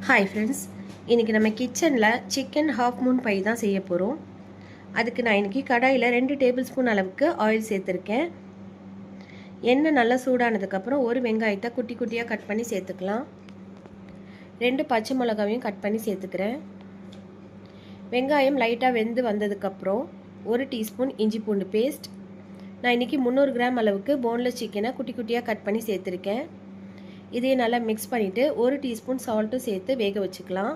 Hi friends, இன்றைக்கி நம்ம கிச்சனில் சிக்கன் ஹாஃப் மூன் பை தான் செய்ய போகிறோம். அதுக்கு நான் இன்றைக்கி கடாயில் 2 டேபிள் ஸ்பூன் அளவுக்கு ஆயில் சேர்த்துருக்கேன். எண்ணெய் நல்லா சூடானதுக்கப்புறம் ஒரு வெங்காயத்தை குட்டி குட்டியாக கட் பண்ணி சேர்த்துக்கலாம். 2 பச்சை மிளகாவையும் கட் பண்ணி சேர்த்துக்கிறேன். வெங்காயம் லைட்டாக வெந்து வந்ததுக்கப்புறம் 1 டீஸ்பூன் இஞ்சி பூண்டு பேஸ்ட். நான் இன்றைக்கி 300 கிராம் அளவுக்கு போன்லெஸ் சிக்கனை குட்டி குட்டியாக கட் பண்ணி சேர்த்துருக்கேன். இதையே நல்லா மிக்ஸ் பண்ணிவிட்டு 1 டீஸ்பூன் சால்ட்டும் சேர்த்து வேக வச்சுக்கலாம்.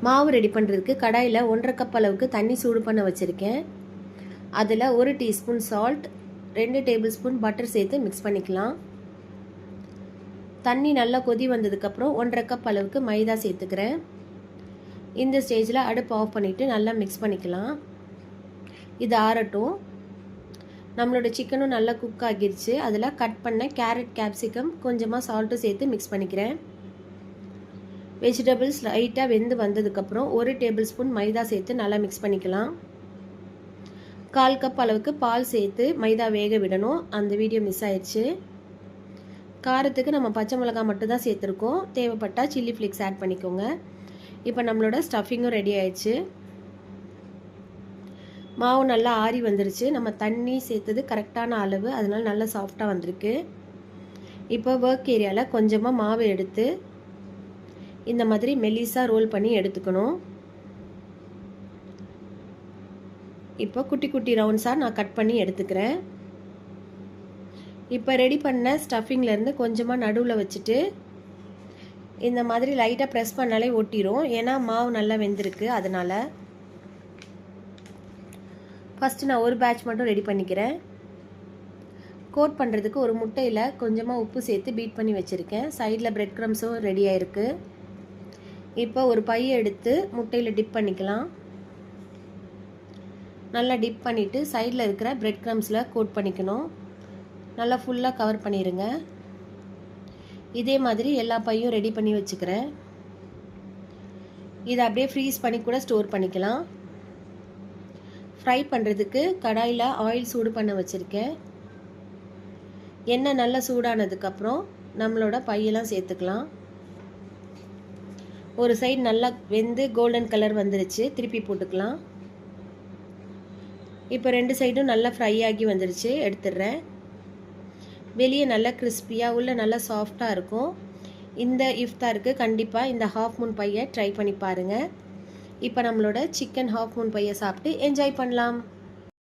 மாவு ரெடி பண்ணுறதுக்கு கடாயில் 1.5 கப் அளவுக்கு தண்ணி சூடு பண்ண வச்சுருக்கேன். அதில் 1 teaspoon salt, 2 table spoon butter சேர்த்து மிக்ஸ் பண்ணிக்கலாம். தண்ணி நல்லா கொதி வந்ததுக்கப்புறம் 1.5 கப் அளவுக்கு மைதா சேர்த்துக்கிறேன். இந்த ஸ்டேஜில் அடுப்பு ஆஃப் பண்ணிவிட்டு நல்லா மிக்ஸ் பண்ணிக்கலாம். இது ஆறட்டும். நம்மளோட சிக்கனும் நல்லா குக் ஆகிருச்சு. அதில் கட் பண்ண கேரட், கேப்சிகம், கொஞ்சமாக சால்ட்டும் சேர்த்து மிக்ஸ் பண்ணிக்கிறேன். வெஜிடபிள்ஸ் லைட்டாக வெந்து வந்ததுக்கப்புறம் 1 டேபிள் ஸ்பூன் மைதா சேர்த்து நல்லா மிக்ஸ் பண்ணிக்கலாம். 1/4 கப் அளவுக்கு பால் சேர்த்து மைதா வேக விடணும். அந்த வீடியோ மிஸ் ஆயிடுச்சு. காரத்துக்கு நம்ம பச்சை மிளகாய் மட்டும் தான் சேர்த்துருக்கோம். தேவைப்பட்டால் சில்லி ஃப்ளேக்ஸ் ஆட் பண்ணிக்கோங்க. இப்போ நம்மளோட ஸ்டஃபிங்கும் ரெடி ஆயிடுச்சு. மாவு நல்லா ஆறி வந்துருச்சு. நம்ம தண்ணி சேர்த்தது கரெக்டான அளவு, அதனால் நல்லா சாஃப்டாக வந்திருக்கு. இப்போ ஒர்க் ஏரியாவில் கொஞ்சமாக மாவு எடுத்து இந்த மாதிரி மெல்லிஸாக ரோல் பண்ணி எடுத்துக்கணும். இப்போ குட்டி குட்டி ரவுண்ட்ஸாக நான் கட் பண்ணி எடுத்துக்கிறேன். இப்போ ரெடி பண்ண ஸ்டஃபிங்லேருந்து கொஞ்சமாக நடுவில் வச்சுட்டு இந்த மாதிரி லைட்டாக ப்ரெஸ் பண்ணாலே ஒட்டிடும். ஏன்னா மாவு நல்லா வெந்திருக்கு. அதனால் ஃபஸ்ட்டு நான் ஒரு பேட்ச் மட்டும் ரெடி பண்ணிக்கிறேன். கோட் பண்ணுறதுக்கு ஒரு முட்டையில் கொஞ்சமாக உப்பு சேர்த்து பீட் பண்ணி வச்சுருக்கேன். சைடில் பிரெட் க்ரம்ஸும் ரெடி ஆகிருக்கு. இப்போ ஒரு பையை எடுத்து முட்டையில் டிப் பண்ணிக்கலாம். நல்லா டிப் பண்ணிவிட்டு சைடில் இருக்கிற பிரெட் க்ரம்ஸில் கோட் பண்ணிக்கணும். நல்லா ஃபுல்லாக கவர் பண்ணிடுங்க. இதே மாதிரி எல்லா பையும் ரெடி பண்ணி வச்சுக்கிறேன். இதை அப்படியே ஃப்ரீஸ் பண்ணி கூட ஸ்டோர் பண்ணிக்கலாம். ஃப்ரை பண்ணுறதுக்கு கடாயில் ஆயில் சூடு பண்ண வச்சுருக்கேன். எண்ணெய் நல்லா சூடானதுக்கப்புறம் நம்மளோட பையெல்லாம் சேர்த்துக்கலாம். ஒரு சைடு நல்லா வெந்து கோல்டன் கலர் வந்துருச்சு. திருப்பி போட்டுக்கலாம். இப்போ 2 சைடும் நல்லா ஃப்ரை ஆகி வந்துருச்சு. எடுத்துடுறேன். வெளியே நல்லா கிறிஸ்பியாக, உள்ள நல்லா சாஃப்டாக இருக்கும். இந்த இஃப்தாருக்கு கண்டிப்பாக இந்த ஹாஃப் மூன் பையை ட்ரை பண்ணி பாருங்கள். இப்போ நம்மளோட சிக்கன் ஹாஃப் மூன் பையை சாப்பிட்டு என்ஜாய் பண்ணலாம்.